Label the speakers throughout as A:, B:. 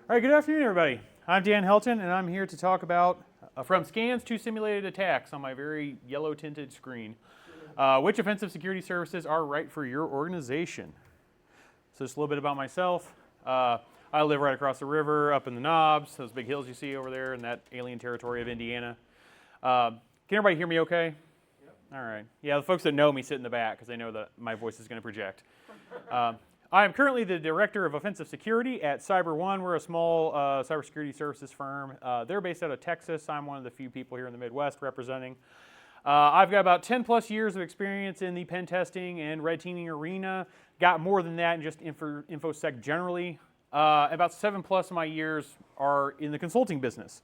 A: All right, good afternoon, everybody. I'm Dan Helton, and I'm here to talk about from scans to simulated attacks on my very yellow-tinted screen. Which offensive security services are right for your organization? So just a little bit about myself. I live right across the river, up in the Knobs, those big hills you see over there in that alien territory of Indiana. Can everybody hear me okay? Yep. All right. Yeah, the folks that know me sit in the back because they know that my voice is going to project. I am currently the Director of Offensive Security at CyberOne. We're a small cybersecurity services firm. They're based out of Texas. I'm one of the few people here in the Midwest representing. I've got about 10 plus years of experience in the pen testing and red teaming arena. Got more than that in just InfoSec generally. About 7 plus of my years are in the consulting business.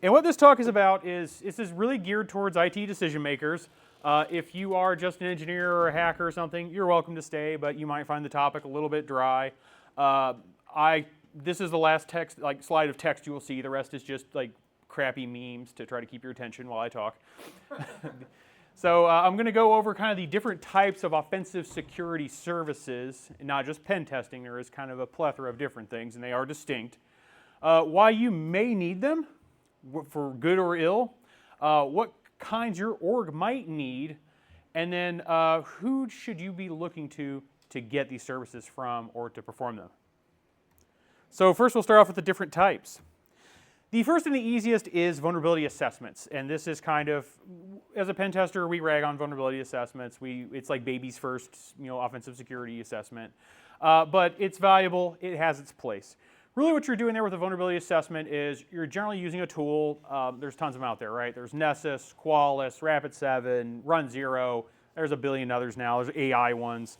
A: And what this talk is about is this is really geared towards IT decision makers. If you are just an engineer or a hacker or something, you're welcome to stay, but you might find the topic a little bit dry. This is the last text, slide of text you will see. The rest is just crappy memes to try to keep your attention while I talk. So I'm going to go over kind of the different types of offensive security services, not just pen testing. There is kind of a plethora of different things, and they are distinct. Why you may need them, for good or ill, what kinds your org might need, and then who should you be looking to get these services from or to perform them. So first we'll start off with the different types. The first and the easiest is vulnerability assessments, and this is kind of, as a pen tester, we rag on vulnerability assessments. It's like baby's first, offensive security assessment, but it's valuable. It has its place. Really what you're doing there with a vulnerability assessment is you're generally using a tool. There's tons of them out there, right? There's Nessus, Qualys, Rapid7, Run Zero. There's a billion others now. There's AI ones.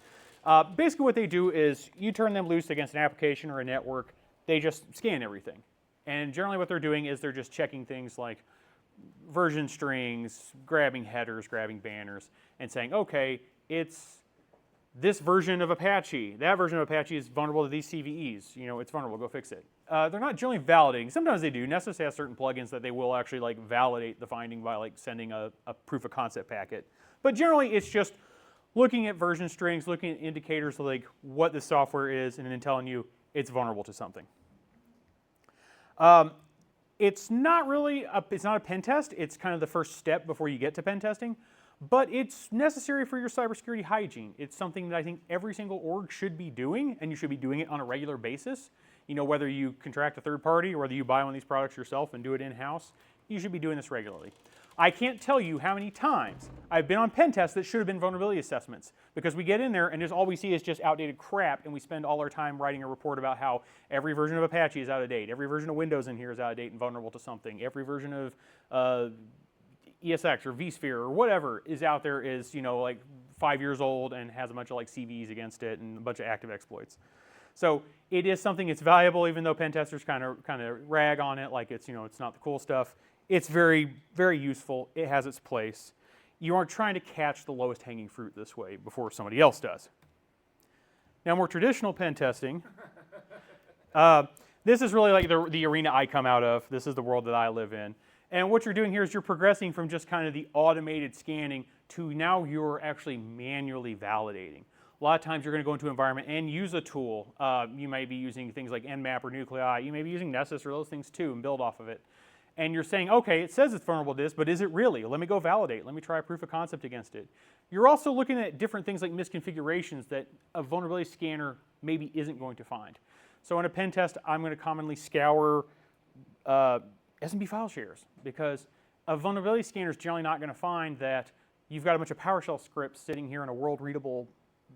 A: Basically what they do is you turn them loose against an application or a network. They just scan everything. And generally what they're doing is they're just checking things like version strings, grabbing headers, grabbing banners, and saying, okay, it's this version of Apache, that version of Apache is vulnerable to these CVEs. It's vulnerable, go fix it. They're not generally validating. Sometimes they do. Nessus has certain plugins that they will actually validate the finding by sending a proof of concept packet. But generally it's just looking at version strings, looking at indicators of what the software is, and then telling you it's vulnerable to something. It's not a pen test. It's kind of the first step before you get to pen testing. But it's necessary for your cybersecurity hygiene. It's something that I think every single org should be doing, and you should be doing it on a regular basis. Whether you contract a third party or whether you buy one of these products yourself and do it in-house, you should be doing this regularly. I can't tell you how many times I've been on pen tests that should have been vulnerability assessments, because we get in there and all we see is just outdated crap, and we spend all our time writing a report about how every version of Apache is out of date, every version of Windows in here is out of date and vulnerable to something, every version of ESX or vSphere or whatever is out there is 5 years old and has a bunch of CVEs against it and a bunch of active exploits. So it is something that's valuable, even though pen testers kind of rag on it like it's it's not the cool stuff. It's very, very useful. It has its place. You aren't trying to catch the lowest hanging fruit this way before somebody else does. Now, more traditional pen testing. This is really the arena I come out of. This is the world that I live in. And what you're doing here is you're progressing from just kind of the automated scanning to now you're actually manually validating. A lot of times you're going to go into an environment and use a tool. You might be using things like Nmap or Nuclei. You may be using Nessus or those things too and build off of it. And you're saying, okay, it says it's vulnerable to this, but is it really? Let me go validate. Let me try a proof of concept against it. You're also looking at different things like misconfigurations that a vulnerability scanner maybe isn't going to find. So in a pen test, I'm going to commonly scour SMB file shares, because a vulnerability scanner is generally not going to find that you've got a bunch of PowerShell scripts sitting here in a world-readable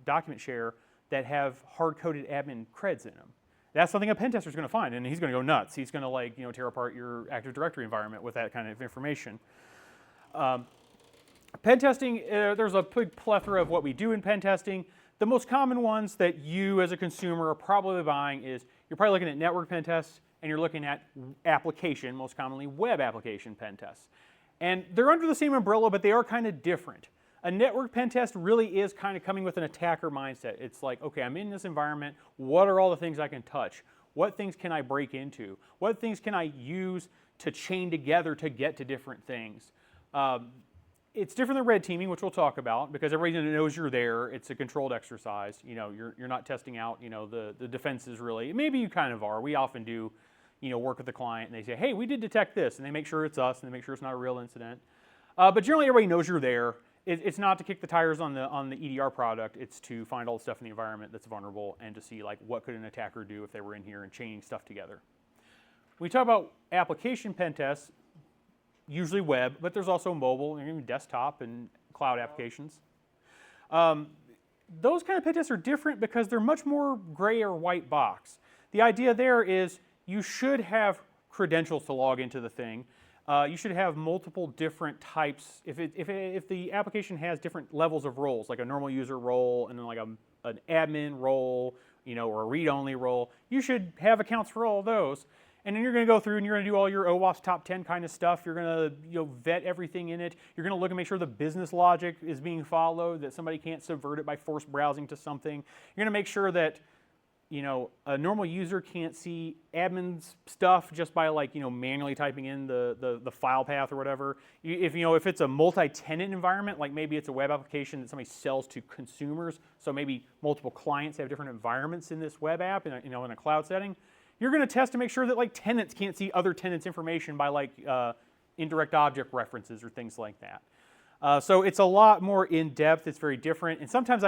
A: document share that have hard-coded admin creds in them. That's something a pen tester is going to find, and he's going to go nuts. He's going to tear apart your Active Directory environment with that kind of information. Pen testing, there's a big plethora of what we do in pen testing. The most common ones that you as a consumer are probably buying is you're probably looking at network pen tests, and you're looking at application, most commonly web application pen tests. And they're under the same umbrella, but they are kind of different. A network pen test really is kind of coming with an attacker mindset. It's like, okay, I'm in this environment. What are all the things I can touch? What things can I break into? What things can I use to chain together to get to different things? It's different than red teaming, which we'll talk about, because everybody knows you're there. It's a controlled exercise. You're not testing out, the defenses really. Maybe you kind of are. We often do, work with the client, and they say, hey, we did detect this, and they make sure it's us, and they make sure it's not a real incident. But generally, everybody knows you're there. It's not to kick the tires on the EDR product. It's to find all the stuff in the environment that's vulnerable and to see like what could an attacker do if they were in here and chaining stuff together. When we talk about application pen tests, usually web, but there's also mobile and even desktop and cloud applications. Those kind of pen tests are different because they're much more gray or white box. The idea there is you should have credentials to log into the thing. You should have multiple different types. If the application has different levels of roles, like a normal user role and then like an admin role, or a read-only role, you should have accounts for all of those. And then you're going to go through and you're going to do all your OWASP top 10 kind of stuff. You're going to vet everything in it. You're going to look and make sure the business logic is being followed, that somebody can't subvert it by forced browsing to something. You're going to make sure that a normal user can't see admin's stuff just by manually typing in the file path or whatever. If it's a multi-tenant environment, like maybe it's a web application that somebody sells to consumers, so maybe multiple clients have different environments in this web app in a cloud setting, you're going to test to make sure that tenants can't see other tenants' information by indirect object references or things like that. So it's a lot more in depth. It's very different, and sometimes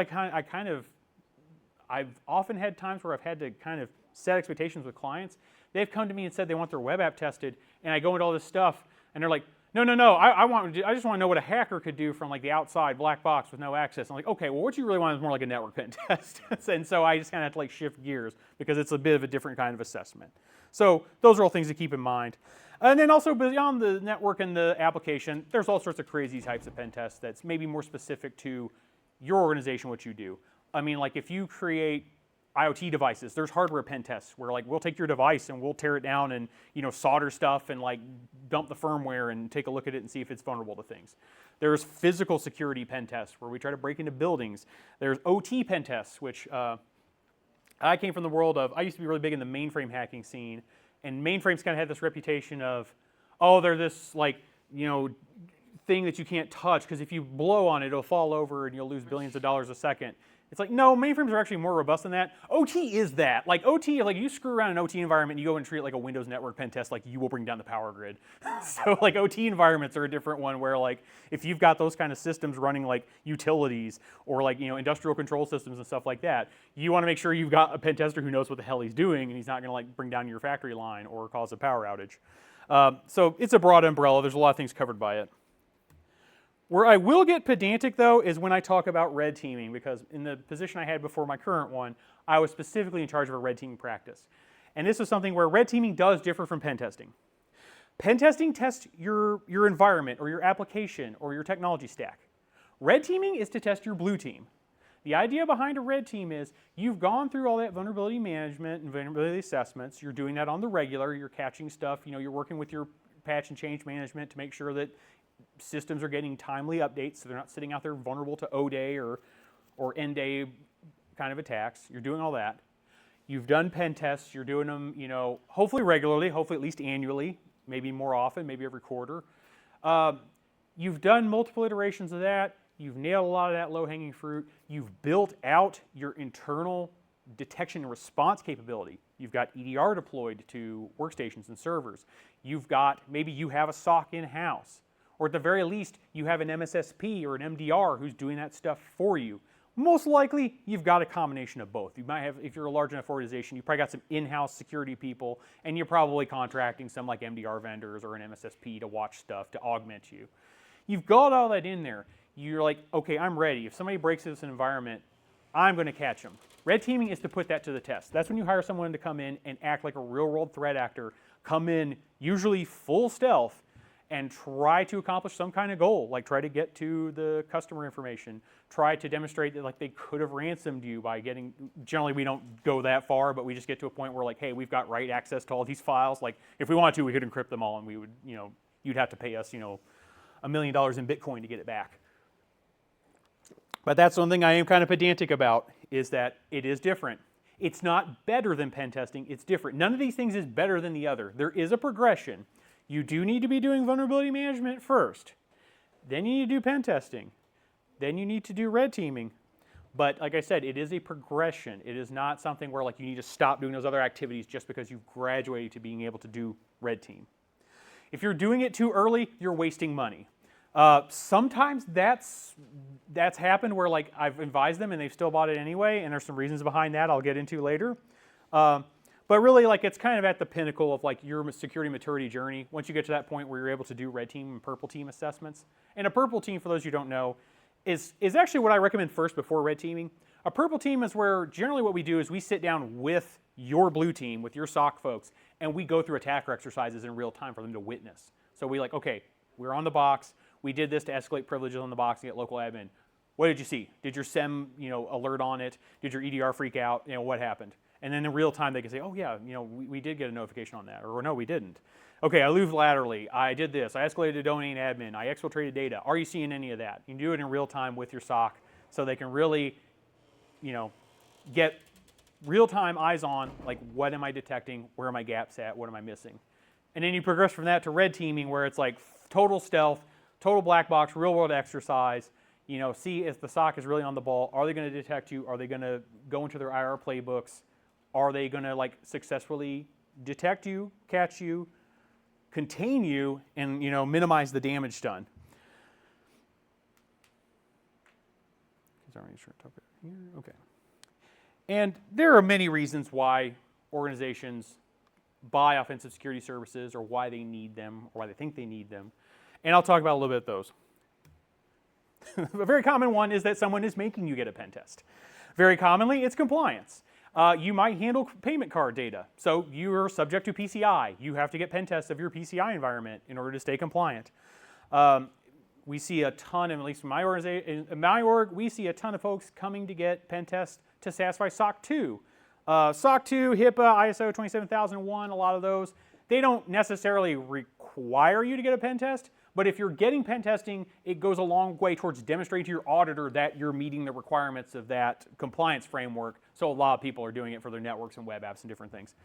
A: I've often had times where I've had to kind of set expectations with clients. They've come to me and said they want their web app tested, and I go into all this stuff, and they're like, no, I just want to know what a hacker could do from the outside black box with no access. I'm like, okay, well, what you really want is more like a network pen test. And so I just kind of have to shift gears because it's a bit of a different kind of assessment. So those are all things to keep in mind. And then also beyond the network and the application, there's all sorts of crazy types of pen tests that's maybe more specific to your organization, what you do. I mean, if you create IoT devices, there's hardware pen tests where we'll take your device and we'll tear it down and solder stuff and dump the firmware and take a look at it and see if it's vulnerable to things. There's physical security pen tests where we try to break into buildings. There's OT pen tests, which I came from the world of, I used to be really big in the mainframe hacking scene, and mainframes kind of had this reputation of, oh, they're this thing that you can't touch because if you blow on it, it'll fall over and you'll lose billions of dollars a second. It's no, mainframes are actually more robust than that. OT is that. OT, you screw around an OT environment and you go and treat it like a Windows network pen test, you will bring down the power grid. So OT environments are a different one where if you've got those kind of systems running utilities or industrial control systems and stuff like that, you want to make sure you've got a pen tester who knows what the hell he's doing and he's not going to bring down your factory line or cause a power outage. So it's a broad umbrella. There's a lot of things covered by it. Where I will get pedantic, though, is when I talk about red teaming, because in the position I had before my current one, I was specifically in charge of a red teaming practice. And this is something where red teaming does differ from pen testing. Pen testing tests your environment or your application or your technology stack. Red teaming is to test your blue team. The idea behind a red team is you've gone through all that vulnerability management and vulnerability assessments. You're doing that on the regular. You're catching stuff. You're working with your patch and change management to make sure that systems are getting timely updates so they're not sitting out there vulnerable to O-Day or N-Day kind of attacks. You're doing all that. You've done pen tests. You're doing them, hopefully regularly, hopefully at least annually, maybe more often, maybe every quarter. You've done multiple iterations of that. You've nailed a lot of that low-hanging fruit. You've built out your internal detection and response capability. You've got EDR deployed to workstations and servers. Maybe you have a SOC in-house. Or at the very least, you have an MSSP or an MDR who's doing that stuff for you. Most likely, you've got a combination of both. You might have, if you're a large enough organization, you probably got some in-house security people, and you're probably contracting some MDR vendors or an MSSP to watch stuff to augment you. You've got all that in there. You're like, okay, I'm ready. If somebody breaks this environment, I'm going to catch them. Red teaming is to put that to the test. That's when you hire someone to come in and act like a real-world threat actor, come in usually full stealth, and try to accomplish some kind of goal, try to get to the customer information, try to demonstrate that they could have ransomed you by generally we don't go that far, but we just get to a point where hey, we've got write access to all these files. If we wanted to, we could encrypt them all and we would, you'd have to pay us, $1 million in Bitcoin to get it back. But that's one thing I am kind of pedantic about, is that it is different. It's not better than pen testing, it's different. None of these things is better than the other. There is a progression. You do need to be doing vulnerability management first. Then you need to do pen testing. Then you need to do red teaming. But like I said, it is a progression. It is not something where like you need to stop doing those other activities just because you've graduated to being able to do red team. If you're doing it too early, you're wasting money. Sometimes that's happened where like I've advised them and they've still bought it anyway, and there's some reasons behind that I'll get into later. But really, like it's kind of at the pinnacle of like your security maturity journey. Once you get to that point where you're able to do red team and purple team assessments, and a purple team, for those who don't know, is actually what I recommend first before red teaming. A purple team is where generally what we do is we sit down with your blue team, with your SOC folks, and we go through attacker exercises in real time for them to witness. So we like, okay, we're on the box. We did this to escalate privileges on the box and get local admin. What did you see? Did your SEM, alert on it? Did your EDR freak out? What happened? And then in real time they can say, oh yeah, we did get a notification on that, or no, we didn't. Okay, I moved laterally. I did this. I escalated to domain admin. I exfiltrated data. Are you seeing any of that? You can do it in real time with your SOC, so they can really, get real-time eyes on, like, what am I detecting? Where are my gaps at? What am I missing? And then you progress from that to red teaming, where it's like total stealth, total black box, real-world exercise. See if the SOC is really on the ball. Are they going to detect you? Are they going to go into their IR playbooks? Are they going to like successfully detect you, catch you, contain you, and minimize the damage done? Okay. And there are many reasons why organizations buy offensive security services, or why they need them, or why they think they need them. And I'll talk about a little bit of those. A very common one is that someone is making you get a pen test. Very commonly, it's compliance. You might handle payment card data, so you are subject to PCI. You have to get pen tests of your PCI environment in order to stay compliant. We see a ton, at least in my organization, in my org, we see a ton of folks coming to get pen tests to satisfy SOC 2. SOC 2, HIPAA, ISO 27001, a lot of those, they don't necessarily require you to get a pen test, but if you're getting pen testing, it goes a long way towards demonstrating to your auditor that you're meeting the requirements of that compliance framework. So a lot of people are doing it for their networks and web apps and different things.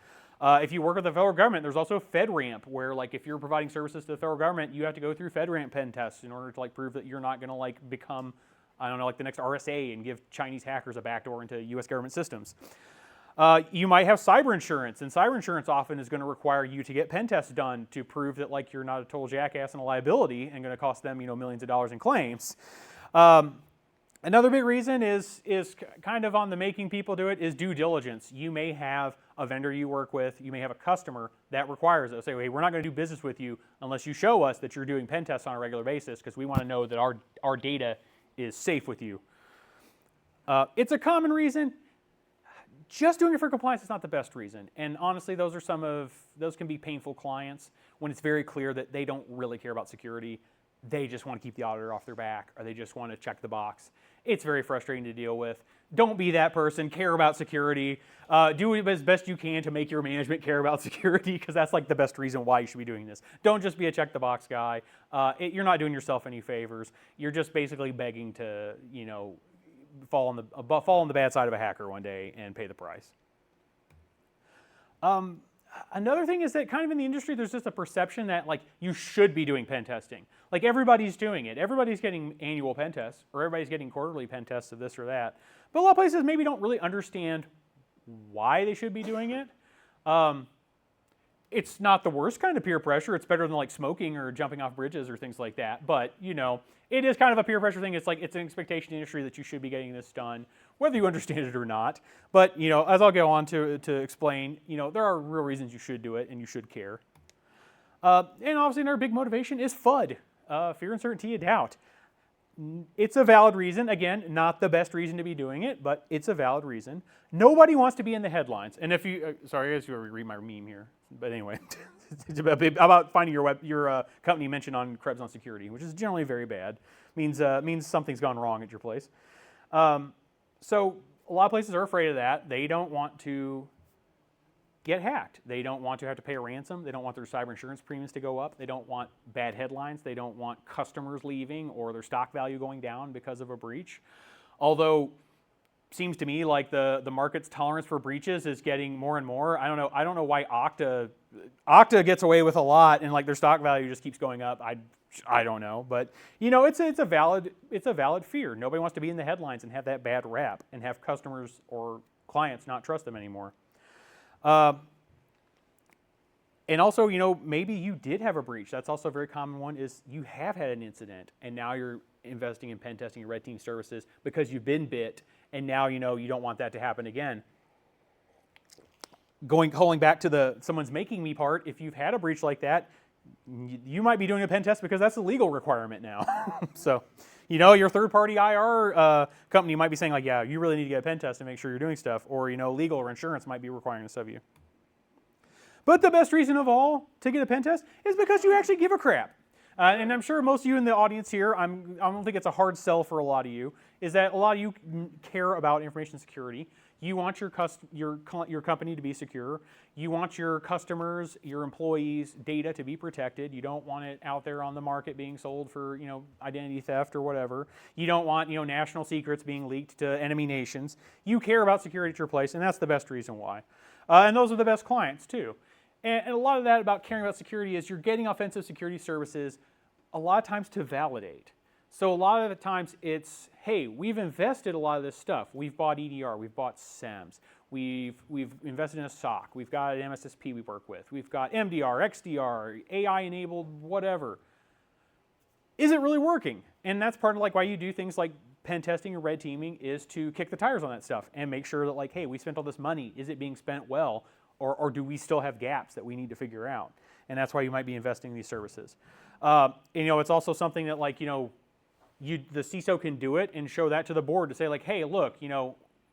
A: If you work with the federal government, there's also FedRAMP, where like if you're providing services to the federal government, you have to go through FedRAMP pen tests in order to like prove that you're not going to like become, I don't know, like the next RSA and give Chinese hackers a backdoor into U.S. government systems. You might have cyber insurance, and cyber insurance often is going to require you to get pen tests done to prove that like you're not a total jackass and a liability and going to cost them millions of dollars in claims. Another big reason is kind of on the making people do it is due diligence. You may have a vendor you work with, you may have a customer that requires it. Say, hey, we're not going to do business with you unless you show us that you're doing pen tests on a regular basis, because we want to know that our data is safe with you. It's a common reason. Just doing it for compliance is not the best reason. And honestly, those can be painful clients when it's very clear that they don't really care about security. They just want to keep the auditor off their back, or they just want to check the box. It's very frustrating to deal with. Don't be that person. Care about security. Do it as best you can to make your management care about security, because that's like the best reason why you should be doing this. Don't just be a check the box guy. You're not doing yourself any favors. You're just basically begging to, fall on the bad side of a hacker one day and pay the price. Another thing is that kind of in the industry, there's just a perception that like you should be doing pen testing. Like everybody's doing it. Everybody's getting annual pen tests, or everybody's getting quarterly pen tests of this or that. But a lot of places maybe don't really understand why they should be doing it. It's not the worst kind of peer pressure. It's better than like smoking or jumping off bridges or things like that. But it is kind of a peer pressure thing. It's like it's an expectation in the industry that you should be getting this done, whether you understand it or not. But as I'll go on to explain, there are real reasons you should do it and you should care. And obviously another big motivation is FUD, fear, uncertainty, and doubt. It's a valid reason. Again, not the best reason to be doing it, but it's a valid reason. Nobody wants to be in the headlines. And if you, sorry, I guess you read my meme here. But anyway, it's about finding your company mentioned on Krebs on security, which is generally very bad. Means something's gone wrong at your place. So a lot of places are afraid of that. They don't want to get hacked. They don't want to have to pay a ransom. They don't want their cyber insurance premiums to go up. They don't want bad headlines. They don't want customers leaving or their stock value going down because of a breach. Although, seems to me like the market's tolerance for breaches is getting more and more. I don't know why Okta gets away with a lot and like their stock value just keeps going up. I don't know, but it's a valid fear. Nobody wants to be in the headlines and have that bad rap and have customers or clients not trust them anymore. And also, maybe you did have a breach. That's also a very common one, is you have had an incident and now you're investing in pen testing and red team services because you've been bit, and now you don't want that to happen again. Calling back to someone's making me part, if you've had a breach like that, you might be doing a pen test because that's a legal requirement now. So, your third-party IR company might be saying like, yeah, you really need to get a pen test and make sure you're doing stuff, or legal or insurance might be requiring this of you. But the best reason of all to get a pen test is because you actually give a crap. And I'm sure most of you in the audience here, I don't think it's a hard sell for a lot of you, is that a lot of you care about information security. You want your company to be secure. You want your customers, your employees' data to be protected. You don't want it out there on the market being sold for identity theft or whatever. You don't want national secrets being leaked to enemy nations. You care about security at your place, and that's the best reason why. And those are the best clients too. And a lot of that about caring about security is you're getting offensive security services a lot of times to validate. So a lot of the times it's, hey, we've invested a lot of this stuff. We've bought EDR, we've bought SEMS, we've invested in a SOC, we've got an MSSP we work with, we've got MDR, XDR, AI-enabled, whatever. Is it really working? And that's part of why you do things like pen testing or red teaming, is to kick the tires on that stuff and make sure that hey, we spent all this money. Is it being spent well? Or do we still have gaps that we need to figure out? And that's why you might be investing in these services. It's also something that the CISO can do it and show that to the board to say hey, look,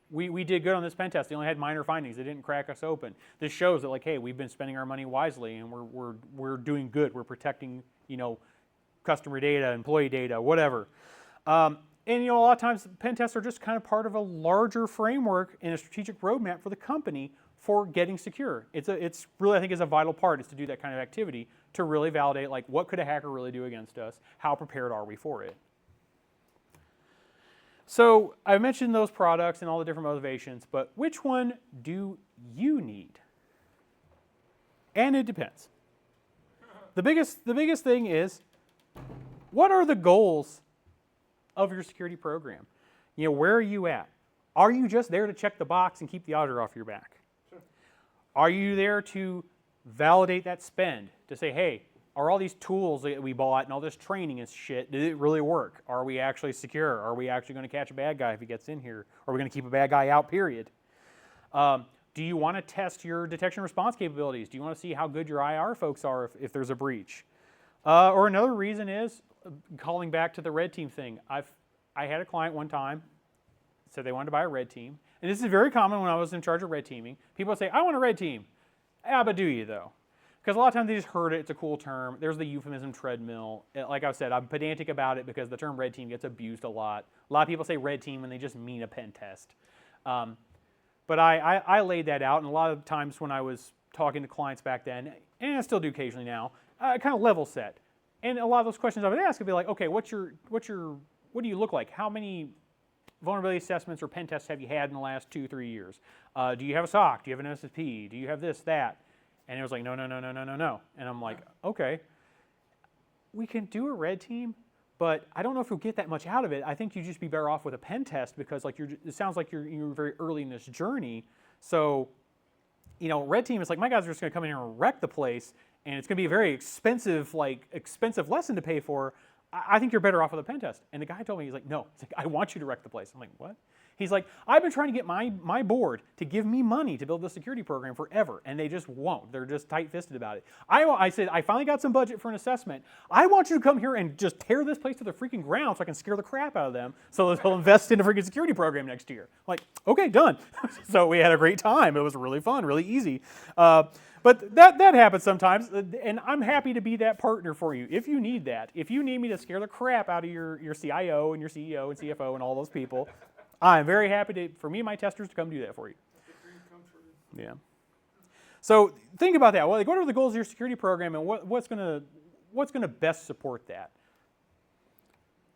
A: we did good on this pen test. They only had minor findings. They didn't crack us open. This shows that hey, we've been spending our money wisely and we're doing good. We're protecting customer data, employee data, whatever. And a lot of times pen tests are just kind of part of a larger framework and a strategic roadmap for the company for getting secure. It's really, I think, is a vital part, is to do that kind of activity to really validate what could a hacker really do against us? How prepared are we for it? So I mentioned those products and all the different motivations, but which one do you need? And it depends. The biggest thing is, what are the goals of your security program? Where are you at? Are you just there to check the box and keep the auditor off your back? Sure. Are you there to validate that spend? To say, hey, are all these tools that we bought and all this training and shit, did it really work? Are we actually secure? Are we actually going to catch a bad guy if he gets in here? Are we going to keep a bad guy out, period? Do you want to test your detection response capabilities? Do you want to see how good your IR folks are if there's a breach? Or another reason is, calling back to the red team thing. I had a client one time said they wanted to buy a red team. And this is very common when I was in charge of red teaming. People would say, I want a red team. Yeah, but do you though? Because a lot of times they just heard it, it's a cool term. There's the euphemism treadmill. Like I said, I'm pedantic about it because the term red team gets abused a lot. A lot of people say red team and they just mean a pen test. But I laid that out, and a lot of times when I was talking to clients back then, and I still do occasionally now, I kind of level set. And a lot of those questions I would ask would be like, okay, what do you look like? How many vulnerability assessments or pen tests have you had in the last 2-3 years? Do you have a SOC? Do you have an MSSP? Do you have this, that? And it was like, no. And I'm like, okay, we can do a red team, but I don't know if you'll get that much out of it. I think you'd just be better off with a pen test because it sounds like you're very early in this journey. So, red team is like, my guys are just going to come in here and wreck the place, and it's going to be a very expensive lesson to pay for. I think you're better off with a pen test. And the guy told me, he's like, no, I want you to wreck the place. I'm like, what? He's like, I've been trying to get my board to give me money to build the security program forever, and they just won't. They're just tight-fisted about it. I said, I finally got some budget for an assessment. I want you to come here and just tear this place to the freaking ground so I can scare the crap out of them so that they'll invest in a freaking security program next year. I'm like, okay, done. So we had a great time. It was really fun, really easy. But that happens sometimes, and I'm happy to be that partner for you if you need that. If you need me to scare the crap out of your CIO and your CEO and CFO and all those people, I'm very happy for me and my testers to come do that for you. Yeah. So think about that. Well, what are the goals of your security program, and what's going to best support that?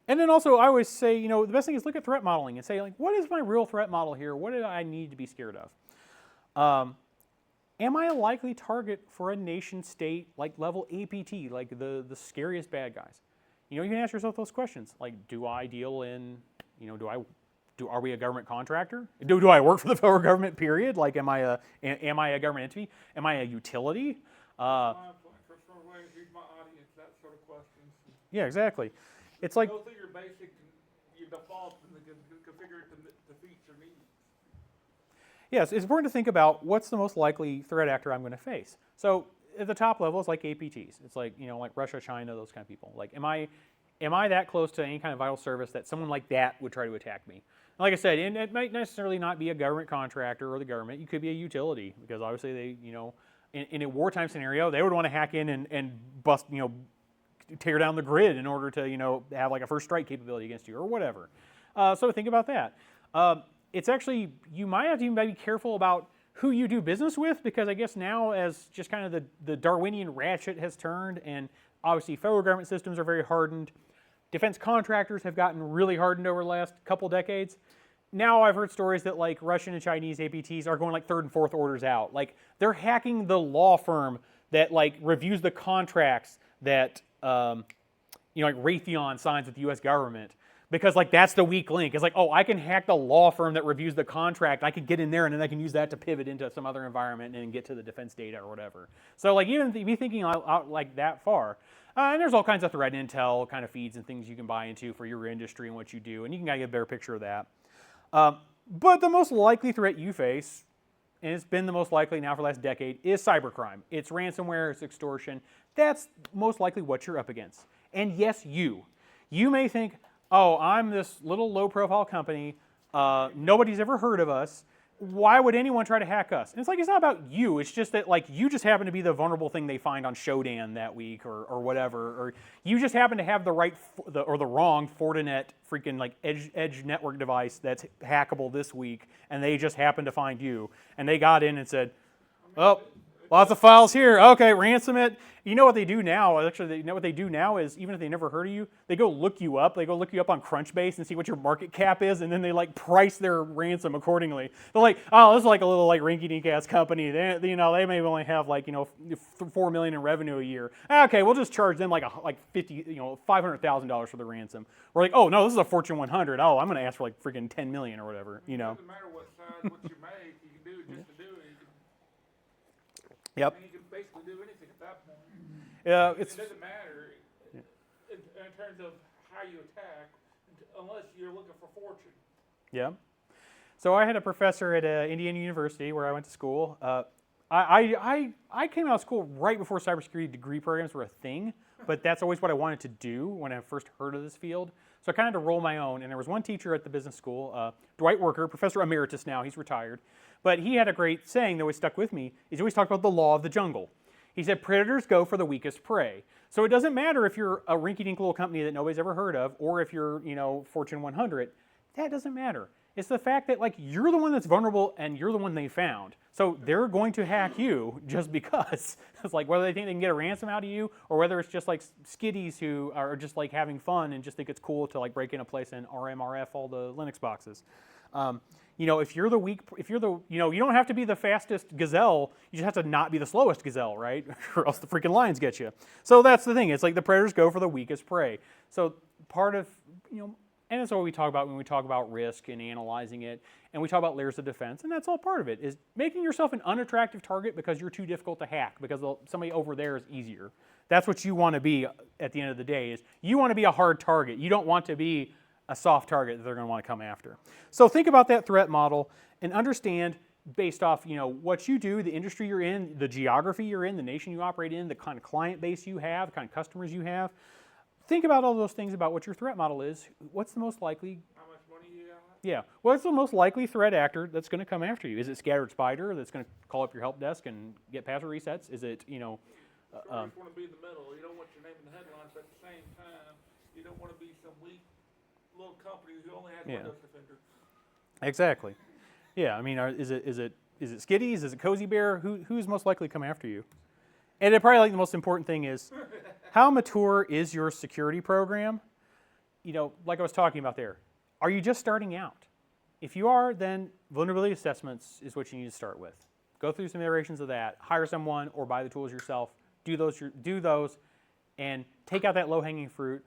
A: And then also, I always say, the best thing is look at threat modeling and say, what is my real threat model here? What do I need to be scared of? Am I a likely target for a nation state level APT, like the scariest bad guys? you can ask yourself those questions. Like, do I deal in, are we a government contractor? Do I work for the federal government, period? Like, am I a government entity? Am I a utility?
B: My audience, that sort of questions.
A: Yeah, exactly. It's like,
B: go through your basic, your defaults, and configure it to fit your needs.
A: yes, it's important to think about what's the most likely threat actor I'm going to face. So at the top level, it's like APTs. It's like, like Russia, China, those kind of people. Like, am I that close to any kind of vital service that someone like that would try to attack me? And like I said, it might necessarily not be a government contractor or the government. You could be a utility, because obviously they, in a wartime scenario, they would want to hack in and bust, tear down the grid in order to, have like a first strike capability against you or whatever. So think about that. It's actually, you might have to even be careful about who you do business with, because I guess now, as just kind of the Darwinian ratchet has turned, and obviously federal government systems are very hardened. Defense contractors have gotten really hardened over the last couple decades. Now I've heard stories that like Russian and Chinese APTs are going like third and fourth orders out. Like, they're hacking the law firm that like reviews the contracts that like Raytheon signs with the U.S. government, because like that's the weak link. It's like, oh, I can hack the law firm that reviews the contract. I can get in there, and then I can use that to pivot into some other environment and get to the defense data or whatever. So like, even be thinking out like that far. And there's all kinds of threat intel kind of feeds and things you can buy into for your industry and what you do, and you can kind of get a better picture of that. But the most likely threat you face, and it's been the most likely now for the last decade, is cybercrime. It's ransomware, it's extortion. That's most likely what you're up against. And yes, you may think, oh, I'm this little low-profile company. Nobody's ever heard of us. Why would anyone try to hack us? And it's like, it's not about you. It's just that like you just happen to be the vulnerable thing they find on Shodan that week or whatever. Or you just happen to have the right or the wrong Fortinet freaking like edge network device that's hackable this week, and they just happened to find you. And they got in and said, oh, lots of files here. Okay, ransom it. You know what they do now? Actually, what they do now is, even if they never heard of you, they go look you up. They go look you up on Crunchbase and see what your market cap is, and then they like price their ransom accordingly. They're like, oh, this is like a little like rinky-dink ass company. They may only have like $4 million in revenue a year. Okay, we'll just charge them like $500,000 for the ransom. We're like, oh no, this is a Fortune 100. Oh, I'm going to ask for like freaking 10 million or whatever.
B: It doesn't matter what size, what you make. You can do it just to do it.
A: Yep.
B: And you can basically do anything at that point.
A: It
B: doesn't matter in terms of how you attack, unless you're looking for fortune.
A: Yeah. So I had a professor at Indiana University where I went to school. I came out of school right before cybersecurity degree programs were a thing, but that's always what I wanted to do when I first heard of this field. So I kind of had to roll my own, and there was one teacher at the business school, Dwight Worker, professor emeritus now, he's retired, but he had a great saying that always stuck with me. He always talked about the law of the jungle. He said, predators go for the weakest prey. So it doesn't matter if you're a rinky-dink little company that nobody's ever heard of, or if you're, Fortune 100. That doesn't matter. It's the fact that like you're the one that's vulnerable and you're the one they found. So they're going to hack you just because. It's like whether they think they can get a ransom out of you, or whether it's just like skiddies who are just like having fun and just think it's cool to like break in a place and RMRF all the Linux boxes. If you're the weak, you don't have to be the fastest gazelle. You just have to not be the slowest gazelle, right? Or else the freaking lions get you. So that's the thing. It's like the predators go for the weakest prey. So part of, and that's what we talk about when we talk about risk and analyzing it, and we talk about layers of defense, and that's all part of it, is making yourself an unattractive target because you're too difficult to hack, because somebody over there is easier. That's what you want to be at the end of the day, is you want to be a hard target. You don't want to be a soft target that they're going to want to come after. So think about that threat model and understand, based off what you do, the industry you're in, the geography you're in, the nation you operate in, the kind of client base you have, the kind of customers you have. Think about all those things about what your threat model is. What's the most likely?
B: How much money you got?
A: Yeah. What's the most likely threat actor that's going to come after you? Is it Scattered Spider that's going to call up your help desk and get password resets? Is it
B: you just want to be in the middle. You don't want your name in the headlines, but at the same time, you don't want to be some weak little company who only has Windows Defender.
A: Exactly. Yeah. I mean, is it Skiddies? Is it Cozy Bear? Who's most likely to come after you? And probably like the most important thing is, how mature is your security program? Like I was talking about there, are you just starting out? If you are, then vulnerability assessments is what you need to start with. Go through some iterations of that, hire someone or buy the tools yourself, do those, and take out that low-hanging fruit.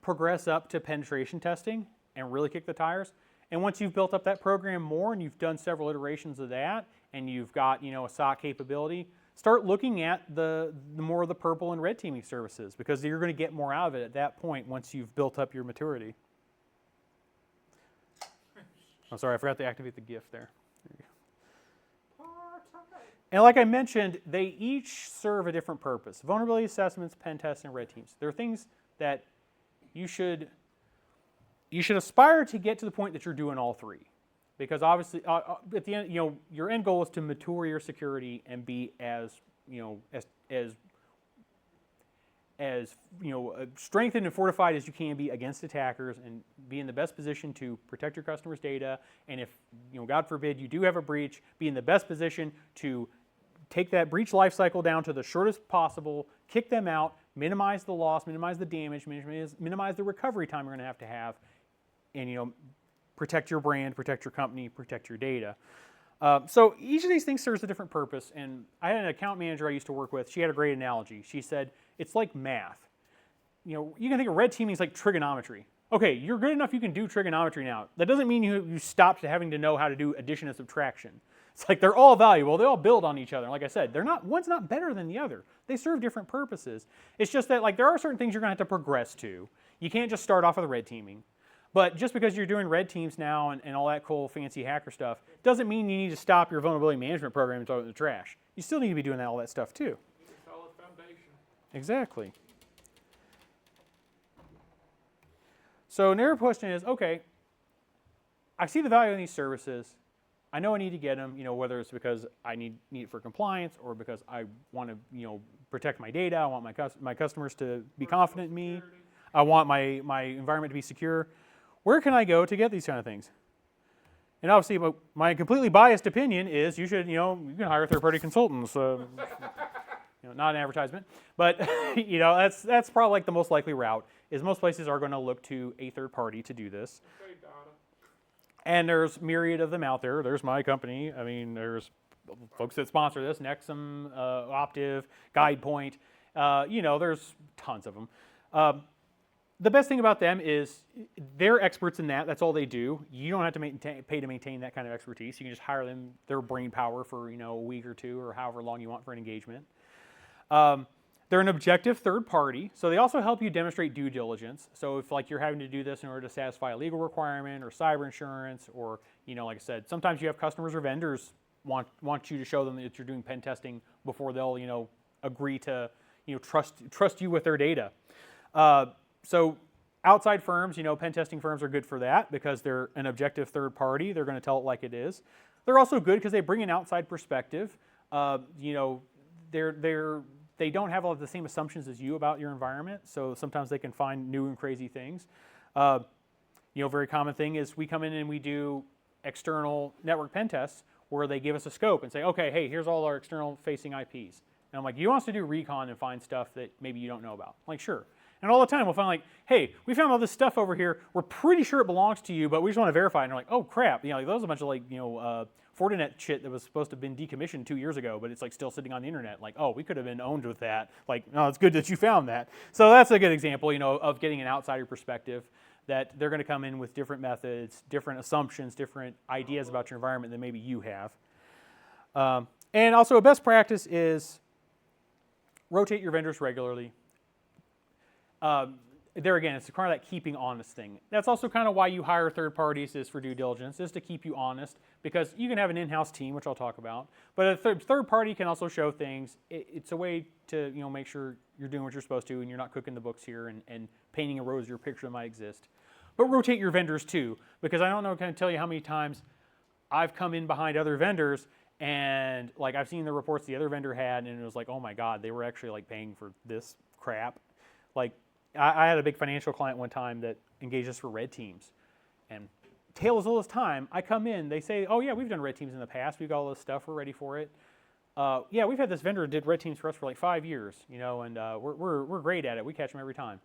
A: progress up to penetration testing and really kick the tires. And once you've built up that program more and you've done several iterations of that and you've got, a SOC capability, start looking at the more of the purple and red teaming services, because you're going to get more out of it at that point once you've built up your maturity. I'm sorry, I forgot to activate the GIF there. There you go. And like I mentioned, they each serve a different purpose. Vulnerability assessments, pen tests, and red teams. They're things that you should aspire to get to the point that you're doing all three. Because obviously, at the end, your end goal is to mature your security and be as strengthened and fortified as you can be against attackers, and be in the best position to protect your customers' data. And if, God forbid, you do have a breach, be in the best position to take that breach life cycle down to the shortest possible, kick them out, minimize the loss, minimize the damage, minimize the recovery time you're going to have, and protect your brand, protect your company, protect your data. So each of these things serves a different purpose. And I had an account manager I used to work with. She had a great analogy. She said, it's like math. You can think of red teaming as like trigonometry. Okay, you're good enough you can do trigonometry now. That doesn't mean you stopped having to know how to do addition and subtraction. It's like they're all valuable. They all build on each other. Like I said, one's not better than the other. They serve different purposes. It's just that there are certain things you're going to have to progress to. You can't just start off with red teaming. But just because you're doing red teams now and all that cool fancy hacker stuff doesn't mean you need to stop your vulnerability management program and throw it in the trash. You still need to be doing all that stuff too.
B: It's a solid foundation.
A: Exactly. So another question is, okay, I see the value in these services. I know I need to get them, whether it's because I need it for compliance or because I want to, protect my data. I want my customers to be confident in me. I want my environment to be secure. Where can I go to get these kind of things? And obviously, my completely biased opinion is you should, you can hire third-party consultants. Not an advertisement, but that's probably like the most likely route. Is most places are going to look to a third party to do this.
B: Okay, Donna.
A: And there's myriad of them out there. There's my company. I mean, there's folks that sponsor this: Nexum, Optiv, GuidePoint. There's tons of them. The best thing about them is they're experts in that. That's all they do. You don't have to pay to maintain that kind of expertise. You can just hire them, their brain power for a week or two or however long you want for an engagement. They're an objective third party, so they also help you demonstrate due diligence. So if you're having to do this in order to satisfy a legal requirement or cyber insurance, or like I said, sometimes you have customers or vendors want you to show them that you're doing pen testing before they'll agree to trust you with their data. So outside firms, pen testing firms are good for that because they're an objective third party. They're going to tell it like it is. They're also good because they bring an outside perspective. They don't have all the same assumptions as you about your environment, so sometimes they can find new and crazy things. Very common thing is we come in and we do external network pen tests where they give us a scope and say, okay, hey, here's all our external facing IPs. And I'm like, you want us to do recon and find stuff that maybe you don't know about? I'm like, sure. And all the time we'll find hey, we found all this stuff over here. We're pretty sure it belongs to you, but we just want to verify. And they're like, oh crap, that was a bunch of Fortinet shit that was supposed to have been decommissioned 2 years ago, but it's still sitting on the internet. Oh, we could have been owned with that. No, it's good that you found that. So that's a good example, of getting an outsider perspective, that they're going to come in with different methods, different assumptions, different ideas about your environment than maybe you have. And also a best practice is rotate your vendors regularly. There again, it's kind of that keeping honest thing. That's also kind of why you hire third parties, is for due diligence, is to keep you honest, because you can have an in-house team, which I'll talk about, but a third party can also show things. It's a way to make sure you're doing what you're supposed to and you're not cooking the books here and painting a rosier picture that might exist. But rotate your vendors too, because I don't know, can I tell you how many times I've come in behind other vendors and I've seen the reports the other vendor had, and it was oh my God, they were actually paying for this crap. I had a big financial client one time that engaged us for red teams. And tale as old as time, I come in, they say, oh yeah, we've done red teams in the past. We've got all this stuff, we're ready for it. Yeah, we've had this vendor that did red teams for us for 5 years, and we're great at it. We catch them every time.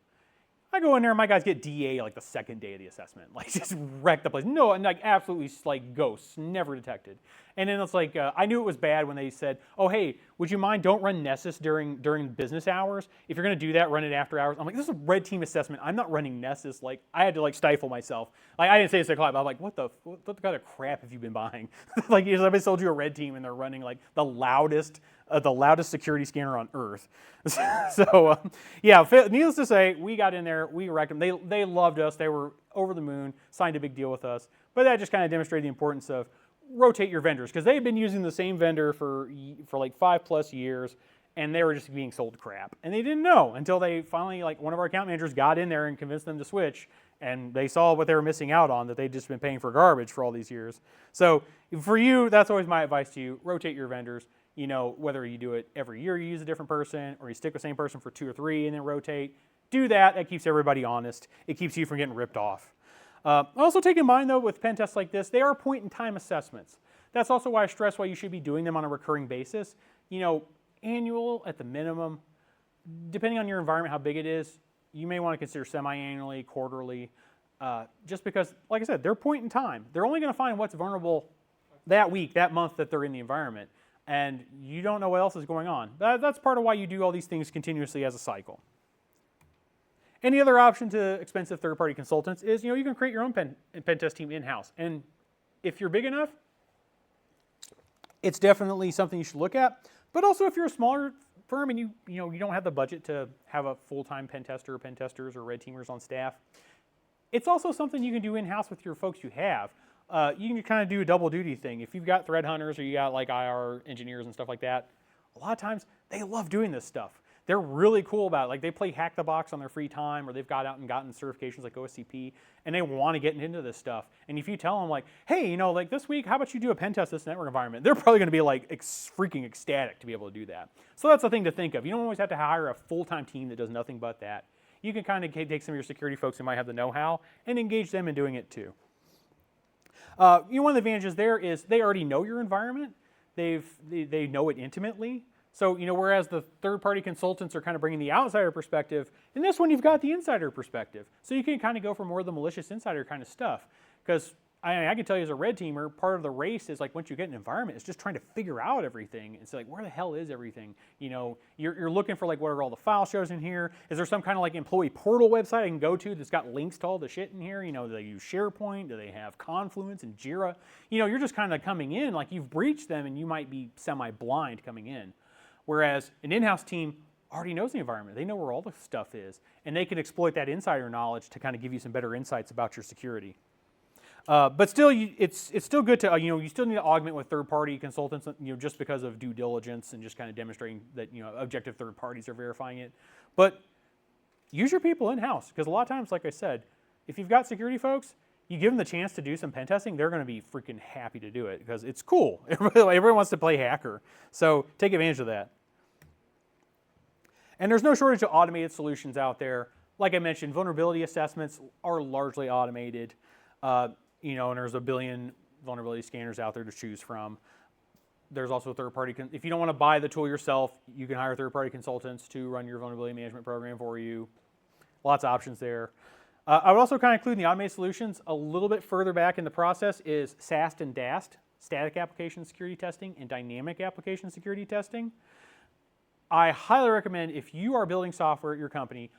A: I go in there and my guys get DA like the second day of the assessment, like just wreck the place. No, and like absolutely like ghosts, never detected. And then it's like, I knew it was bad when they said, oh, hey, would you mind, don't run Nessus during business hours. If you're gonna do that, run it after hours. I'm like, this is a red team assessment. I'm not running Nessus. Like, I had to like stifle myself. Like, I didn't say this to Clive, but I'm like, what kind of crap have you been buying? Like, somebody sold you a red team and they're running like the loudest security scanner on earth. So, yeah, needless to say, we got in there, we wrecked them. They loved us. They were over the moon, signed a big deal with us. But that just kind of demonstrated the importance of rotate your vendors, because they had been using the same vendor for like 5+ years, and they were just being sold crap. And they didn't know until they finally, like, one of our account managers got in there and convinced them to switch, and they saw what they were missing out on, that they'd just been paying for garbage for all these years. So for you, that's always my advice to you. Rotate your vendors. You know, whether you do it every year, you use a different person, or you stick with the same person for 2 or 3 and then rotate. Do that. That keeps everybody honest. It keeps you from getting ripped off. Also take in mind, though, with pen tests like this, they are point-in-time assessments. That's also why I stress why you should be doing them on a recurring basis. You know, annual at the minimum. Depending on your environment, how big it is, you may want to consider semi-annually, quarterly, just because, like I said, they're point in time. They're only going to find what's vulnerable that week, that month that they're in the environment, and you don't know what else is going on. That's part of why you do all these things continuously as a cycle. Any other option to expensive third-party consultants is, you know, you can create your own pen test team in-house. And if you're big enough, it's definitely something you should look at. But also, if you're a smaller firm and you don't have the budget to have a full-time pen tester, pen testers, or red teamers on staff, it's also something you can do in-house with your folks you have. You can kind of do a double duty thing. If you've got threat hunters or you got like IR engineers and stuff like that, a lot of times they love doing this stuff. They're really cool about it. Like, they play Hack the Box on their free time, or they've got out and gotten certifications like OSCP, and they want to get into this stuff. And if you tell them, like, hey, you know, like this week, how about you do a pen test this network environment? They're probably going to be like freaking ecstatic to be able to do that. So that's the thing to think of. You don't always have to hire a full-time team that does nothing but that. You can kind of take some of your security folks who might have the know-how and engage them in doing it too. One of the advantages there is they already know your environment. They know it intimately. So, you know, whereas the third-party consultants are kind of bringing the outsider perspective, in this one you've got the insider perspective. So you can kind of go for more of the malicious insider kind of stuff. Because I can tell you as a red teamer, part of the race is like once you get an environment, it's just trying to figure out everything. It's like, where the hell is everything? You know, you're looking for like, what are all the file shows in here? Is there some kind of like employee portal website I can go to that's got links to all the shit in here? You know, do they use SharePoint? Do they have Confluence and Jira? You know, you're just kind of coming in like you've breached them and you might be semi-blind coming in. Whereas an in-house team already knows the environment. They know where all the stuff is, and they can exploit that insider knowledge to kind of give you some better insights about your security. But still, it's still good to, you still need to augment with third-party consultants, just because of due diligence and just kind of demonstrating that, objective third parties are verifying it. But use your people in-house, because a lot of times, like I said, if you've got security folks, you give them the chance to do some pen testing, they're going to be freaking happy to do it because it's cool. Everyone wants to play hacker. So take advantage of that. And there's no shortage of automated solutions out there. Like I mentioned, vulnerability assessments are largely automated. And there's a billion vulnerability scanners out there to choose from. There's also third-party, if you don't want to buy the tool yourself, you can hire third-party consultants to run your vulnerability management program for you. Lots of options there. I would also kind of include in the automated solutions, a little bit further back in the process is SAST and DAST, static application security testing, and dynamic application security testing. I highly recommend, if you are building software at your company,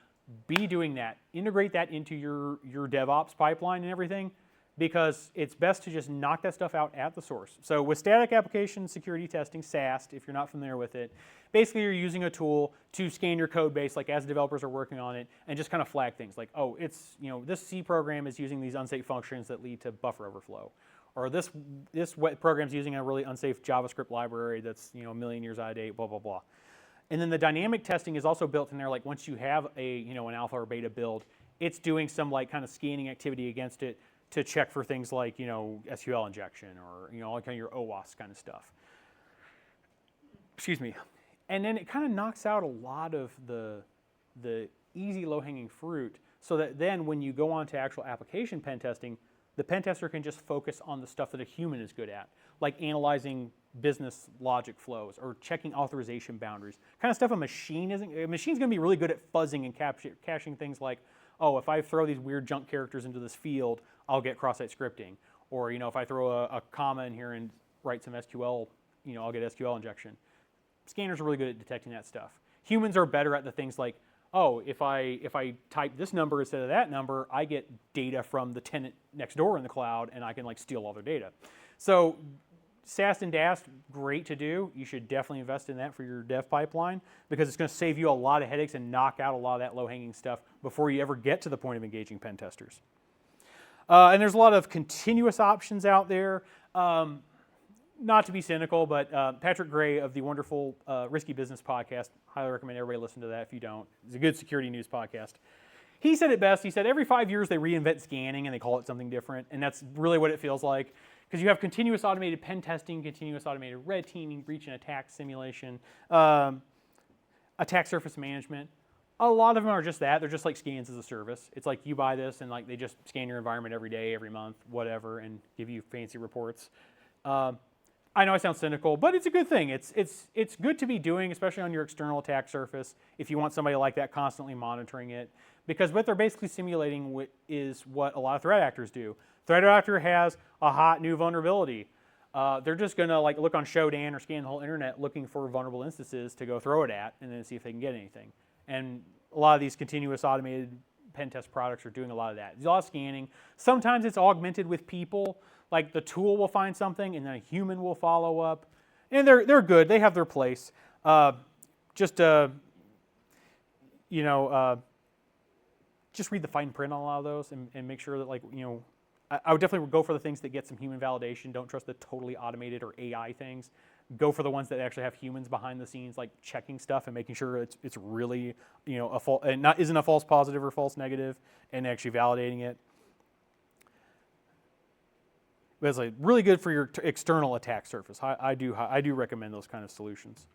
A: be doing that. Integrate that into your DevOps pipeline and everything, because it's best to just knock that stuff out at the source. So with static application security testing, SAST, if you're not familiar with it, basically you're using a tool to scan your code base, like as developers are working on it, and just kind of flag things like, oh, it's, this C program is using these unsafe functions that lead to buffer overflow. Or this program's using a really unsafe JavaScript library that's, a million years out of date, blah, blah, blah. And then the dynamic testing is also built in there, like once you have an alpha or beta build, it's doing some like kind of scanning activity against it to check for things like, SQL injection or, all kind of your OWASP kind of stuff. Excuse me. And then it kind of knocks out a lot of the easy low-hanging fruit, so that then when you go on to actual application pen testing, the pen tester can just focus on the stuff that a human is good at, like analyzing business logic flows or checking authorization boundaries, kind of stuff a machine isn't. A machine's going to be really good at fuzzing and caching things like, oh, if I throw these weird junk characters into this field, I'll get cross-site scripting. Or, if I throw a comma in here and write some SQL, I'll get SQL injection. Scanners are really good at detecting that stuff. Humans are better at the things like, oh, if I type this number instead of that number, I get data from the tenant next door in the cloud, and I can steal all their data. So SAST and DAST, great to do. You should definitely invest in that for your dev pipeline because it's going to save you a lot of headaches and knock out a lot of that low-hanging stuff before you ever get to the point of engaging pen testers. And there's a lot of continuous options out there. Not to be cynical, but Patrick Gray of the wonderful Risky Business podcast, highly recommend everybody listen to that if you don't. It's a good security news podcast. He said it best. He said every 5 years they reinvent scanning and they call it something different, and that's really what it feels like. Because you have continuous automated pen testing, continuous automated red teaming, breach and attack simulation, attack surface management. A lot of them are just that. They're just like scans as a service. It's like you buy this and they just scan your environment every day, every month, whatever, and give you fancy reports. I know I sound cynical, but it's a good thing. It's good to be doing, especially on your external attack surface, if you want somebody like that constantly monitoring it. Because what they're basically simulating is what a lot of threat actors do. Threat actor has a hot new vulnerability. They're just going to look on Shodan or scan the whole internet looking for vulnerable instances to go throw it at and then see if they can get anything. And a lot of these continuous automated pen test products are doing a lot of that. There's a lot of scanning. Sometimes it's augmented with people. Like the tool will find something and then a human will follow up. And they're good. They have their place. Just read the fine print on a lot of those and make sure that I would definitely go for the things that get some human validation. Don't trust the totally automated or AI things. Go for the ones that actually have humans behind the scenes, checking stuff and making sure it's really isn't a false positive or false negative, and actually validating it. But it's really good for your external attack surface. I do recommend those kind of solutions.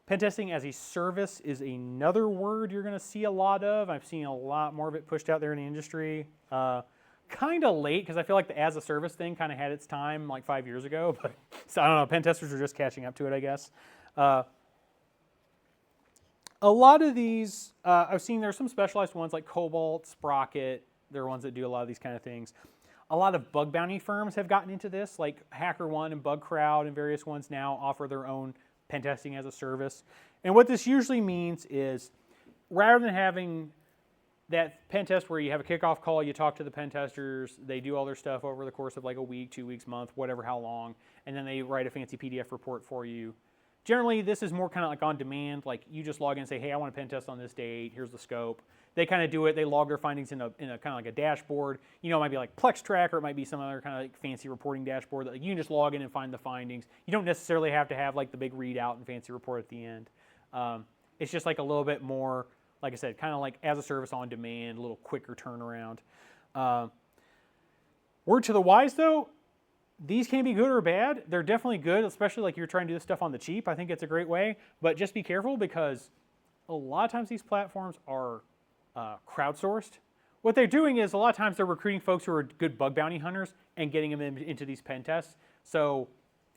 A: Pen testing as a service is another word you're going to see a lot of. I've seen a lot more of it pushed out there in the industry. Kind of late because I feel like the as a service thing kind of had its time 5 years ago, but so I don't know. Pen testers are just catching up to it, I guess. A lot of these I've seen. There's some specialized ones like Cobalt, Sprocket. They're ones that do a lot of these kind of things. A lot of bug bounty firms have gotten into this, like HackerOne and BugCrowd and various ones now offer their own pen testing as a service. And what this usually means is rather than having that pen test where you have a kickoff call, you talk to the pen testers, they do all their stuff over the course of a week, 2 weeks, month, whatever, how long, and then they write a fancy PDF report for you. Generally, this is more kind of on demand, you just log in and say, hey, I want a pen test on this date, here's the scope. They kind of do it, they log their findings in a kind of a dashboard. It might be PlexTrack, or it might be some other kind of fancy reporting dashboard that you can just log in and find the findings. You don't necessarily have to have the big readout and fancy report at the end. It's just a little bit more, like I said, kind of as a service on demand, a little quicker turnaround. Word to the wise though, these can be good or bad. They're definitely good, especially you're trying to do this stuff on the cheap. I think it's a great way, but just be careful because a lot of times these platforms are crowdsourced. What they're doing is a lot of times they're recruiting folks who are good bug bounty hunters and getting them into these pen tests. So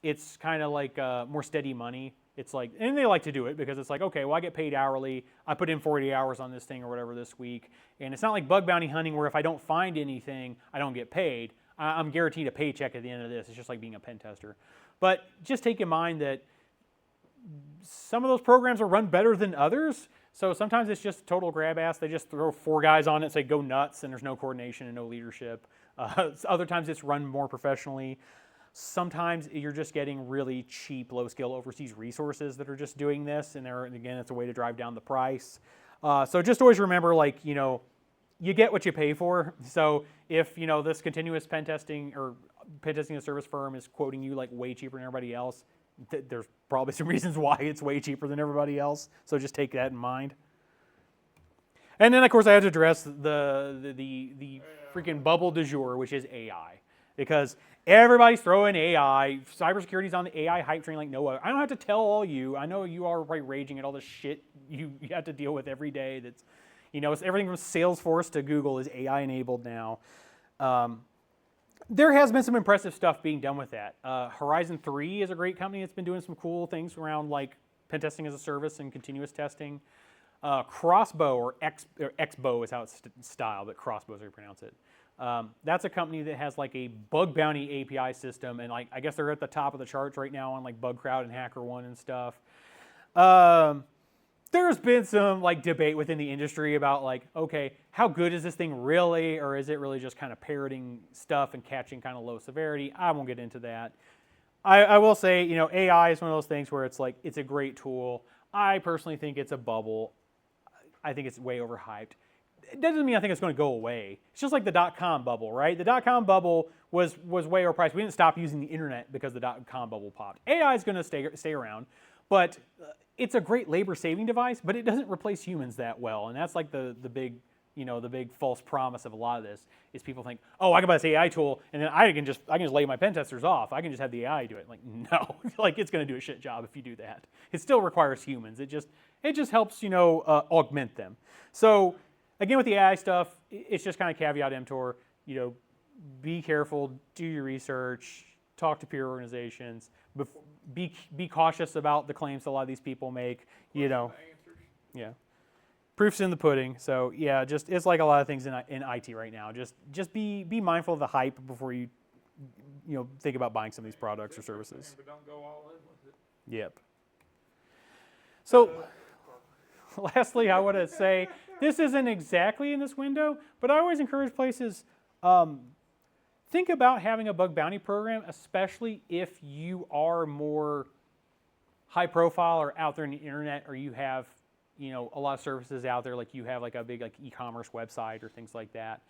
A: it's kind of more steady money. It's and they like to do it because it's okay, well, I get paid hourly. I put in 40 hours on this thing or whatever this week. And it's not like bug bounty hunting where if I don't find anything, I don't get paid. I'm guaranteed a paycheck at the end of this. It's just like being a pen tester. But just take in mind that some of those programs are run better than others. So sometimes it's just total grab ass. They just throw 4 guys on it and say, go nuts, and there's no coordination and no leadership. Other times it's run more professionally. Sometimes you're just getting really cheap, low-skill overseas resources that are just doing this, and again, it's a way to drive down the price. So just always remember, you get what you pay for. So if this continuous pen testing or pen testing service firm is quoting you way cheaper than everybody else, there's probably some reasons why it's way cheaper than everybody else. So just take that in mind. And then, of course, I have to address the freaking bubble du jour, which is AI. Because everybody's throwing AI. Cybersecurity's on the AI hype train like no other. I don't have to tell all you. I know you are raging at all the shit you have to deal with every day. That's, it's everything from Salesforce to Google is AI enabled now. There has been some impressive stuff being done with that. Horizon 3 is a great company that's been doing some cool things around pen testing as a service and continuous testing. Crossbow or Xbow is how it's styled, but Crossbow is how you pronounce it. That's a company that has like a bug bounty API system, and like I guess they're at the top of the charts right now on like Bugcrowd and HackerOne and stuff. There's been some like debate within the industry about like, okay, how good is this thing really, or is it really just kind of parroting stuff and catching kind of low severity? I won't get into that. I will say, you know, AI is one of those things where it's like, it's a great tool. I personally think it's a bubble. I think it's way overhyped. It doesn't mean I think it's going to go away. It's just like the dot-com bubble, right? The dot-com bubble was way overpriced. We didn't stop using the internet because the dot-com bubble popped. AI is going to stay around, but it's a great labor-saving device, but it doesn't replace humans that well, and that's like the big, you know, the big false promise of a lot of this is people think, oh, I can buy this AI tool and then I can just lay my pen testers off. I can just have the AI do it. Like, no, like it's going to do a shit job if you do that. It still requires humans. It just helps, you know, augment them. So again, with the AI stuff, it's just kind of caveat emptor. You know, be careful, do your research, talk to peer organizations, be cautious about the claims a lot of these people make. You know, yeah. Proof's in the pudding. So yeah, just it's like a lot of things in IT right now. Just be mindful of the hype before you think about buying some of these products or services.
B: But don't go all in with it.
A: Yep. So lastly, I want to say this isn't exactly in this window, but I always encourage places think about having a bug bounty program, especially if you are more high profile or out there in the internet, or you have a lot of services out there, like you have like a big like e-commerce website or things like that.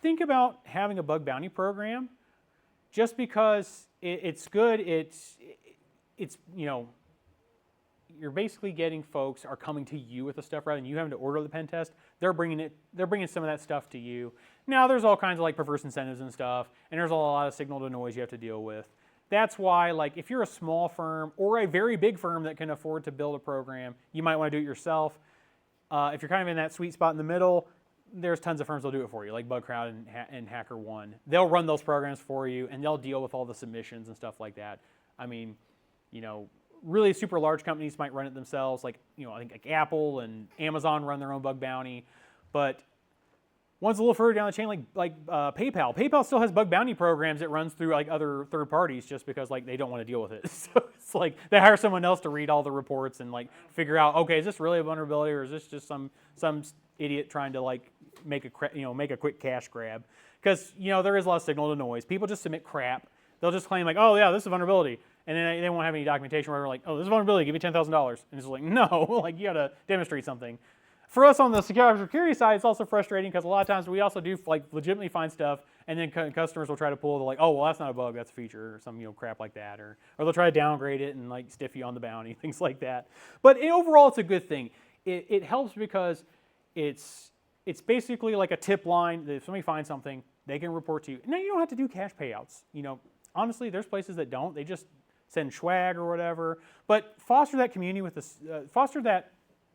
A: Think about having a bug bounty program, just because it's good. It's you're basically getting folks are coming to you with the stuff rather than you having to order the pen test. They're bringing some of that stuff to you. Now there's all kinds of like perverse incentives and stuff, and there's a lot of signal to noise you have to deal with. That's why, like, if you're a small firm or a very big firm that can afford to build a program, you might want to do it yourself. If you're kind of in that sweet spot in the middle, there's tons of firms that'll do it for you, like Bugcrowd and HackerOne. They'll run those programs for you, and they'll deal with all the submissions and stuff like that. I mean, really super large companies might run it themselves, like, I think like Apple and Amazon run their own bug bounty, but one's a little further down the chain, like PayPal. PayPal still has bug bounty programs it runs through like other third parties, just because like they don't want to deal with it. So it's like they hire someone else to read all the reports and like figure out, okay, is this really a vulnerability, or is this just some idiot trying to like make a quick cash grab? Because there is a lot of signal to noise. People just submit crap. They'll just claim like, oh yeah, this is a vulnerability, and then they won't have any documentation where they're like, oh, this is a vulnerability, give me $10,000, and it's like, no, like you got to demonstrate something. For us on the security side, it's also frustrating because a lot of times we also do like legitimately find stuff, and then customers will try to pull the like, oh, well, that's not a bug, that's a feature, or some crap like that, or they'll try to downgrade it and like stiff you on the bounty, things like that. But overall, it's a good thing. It helps because it's basically like a tip line that if somebody finds something, they can report to you. Now you don't have to do cash payouts. Honestly, there's places that don't. They just send swag or whatever. But foster that community with this, foster that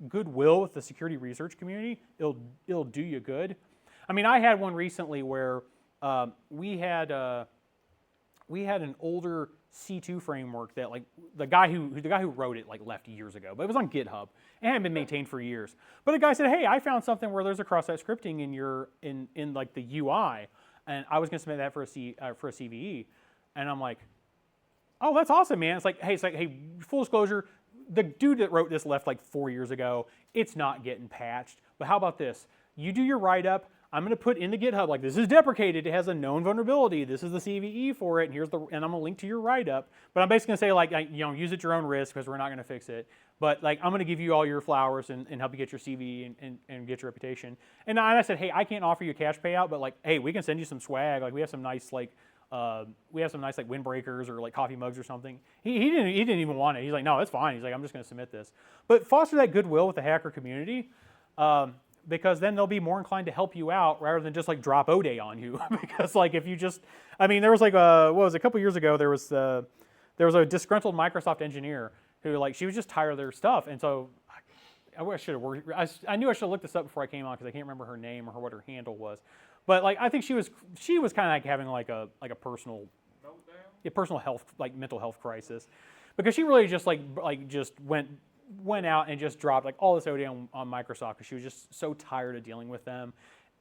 A: goodwill with the security research community. It'll do you good. I mean, I had one recently where we had an older C2 framework that like the guy who wrote it like left years ago, but it was on GitHub and hadn't been maintained for years. But the guy said, hey, I found something where there's a cross-site scripting in like the UI, and I was going to submit that for a CVE, and I'm like, oh, that's awesome, man. It's like, hey, full disclosure, the dude that wrote this left like 4 years ago. It's not getting patched. But how about this? You do your write-up. I'm going to put in the GitHub, like, this is deprecated. It has a known vulnerability. This is the CVE for it, and and I'm going to link to your write-up. But I'm basically going to say, like, use it at your own risk because we're not going to fix it. But like, I'm going to give you all your flowers and help you get your CV and get your reputation. And I said, hey, I can't offer you a cash payout, but like, hey, we can send you some swag. Like, we have some nice like windbreakers or like coffee mugs or something. He didn't even want it. He's like, no, it's fine. He's like, I'm just going to submit this. But foster that goodwill with the hacker community, because then they'll be more inclined to help you out rather than just like drop O-Day on you. Because like if you just, I mean, there was like a couple years ago there was a disgruntled Microsoft engineer who like she was just tired of their stuff, and so I knew I should have looked this up before I came on because I can't remember her name or what her handle was. But like I think she was kind of like having like a personal mental health crisis, because she really just like just went went out and just dropped like all this OD on Microsoft because she was just so tired of dealing with them.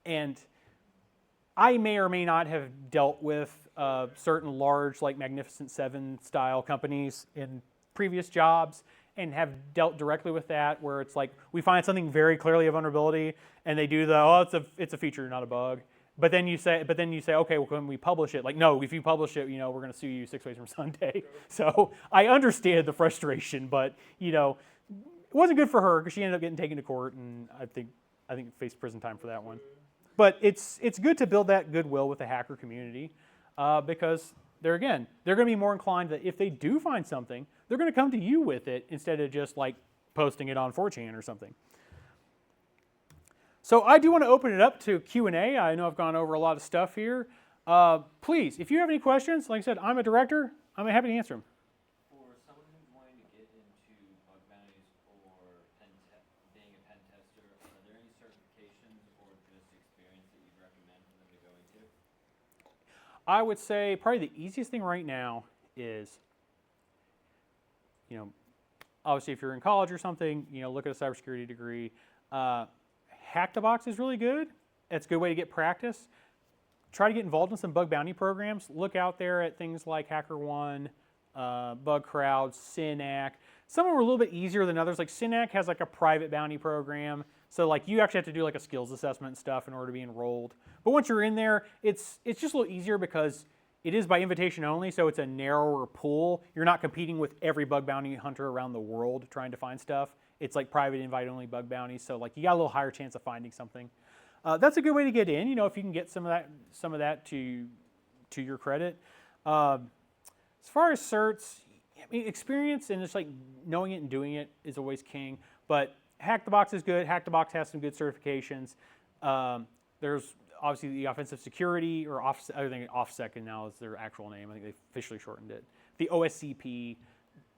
A: And I may or may not have dealt with certain large, like Magnificent Seven style companies in previous jobs, and have dealt directly with that, where it's like we find something very clearly a vulnerability, and they do it's a feature, not a bug. But then you say, okay, well, can we publish it? Like, no, if you publish it, we're going to sue you 6 ways from Sunday. So I understand the frustration, but it wasn't good for her because she ended up getting taken to court, and I think faced prison time for that one. But it's good to build that goodwill with the hacker community because they're going to be more inclined that if they do find something, they're going to come to you with it instead of just like posting it on 4chan or something. So I do want to open it up to Q&A. I know I've gone over a lot of stuff here. Please, if you have any questions, like I said, I'm a director. I'm happy to answer them.
C: For someone who's wanting to get into bug bounties or being a pen tester, are there any certifications or just experience that you'd recommend for them to go into?
A: I would say probably the easiest thing right now is, obviously if you're in college or something, look at a cybersecurity degree. Hack the Box is really good. It's a good way to get practice. Try to get involved in some bug bounty programs. Look out there at things like HackerOne, BugCrowd, Synac. Some of them are a little bit easier than others. Like Synac has like a private bounty program. So like you actually have to do like a skills assessment and stuff in order to be enrolled. But once you're in there, it's just a little easier because it is by invitation only, so it's a narrower pool. You're not competing with every bug bounty hunter around the world trying to find stuff. It's like private invite-only bug bounties, so like you got a little higher chance of finding something. That's a good way to get in. If you can get some of that to your credit. As far as certs, experience and just like knowing it and doing it is always king. But Hack the Box is good. Hack the Box has some good certifications. There's obviously the offensive security, or I think OffSec now is their actual name. I think they officially shortened it. The OSCP.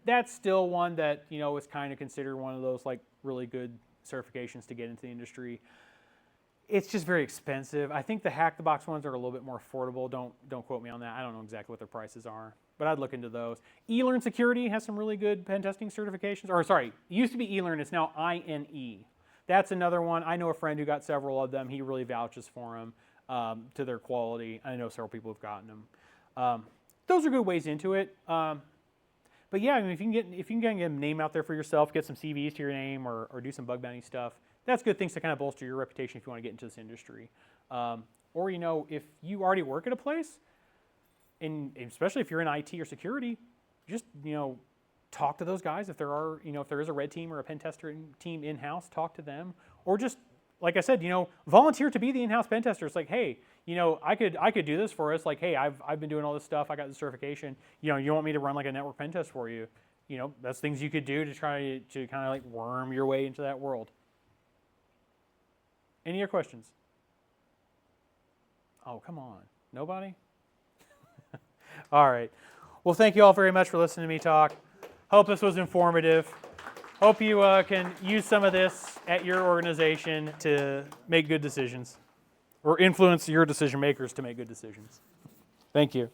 A: That's still one that is kind of considered one of those like really good certifications to get into the industry. It's just very expensive. I think the Hack the Box ones are a little bit more affordable. Don't quote me on that. I don't know exactly what their prices are, but I'd look into those. eLearn Security has some really good pen testing certifications. Or sorry, it used to be eLearn. It's now INE. That's another one. I know a friend who got several of them. He really vouches for them to their quality. I know several people have gotten them. Those are good ways into it. But yeah, if you can get a name out there for yourself, get some CVs to your name, or do some bug bounty stuff, that's good things to kind of bolster your reputation if you want to get into this industry. Or if you already work at a place, and especially if you're in IT or security, just talk to those guys. If there is a red team or a pen tester team in-house, talk to them. Or just like I said, volunteer to be the in-house pen tester. It's like, hey, I could do this for us. Like, hey, I've been doing all this stuff. I got the certification. You want me to run like a network pen test for you? That's things you could do to try to kind of like worm your way into that world. Any other questions? Oh, come on. Nobody? All right. Well, thank you all very much for listening to me talk. Hope this was informative. Hope you can use some of this at your organization to make good decisions, or influence your decision makers to make good decisions. Thank you.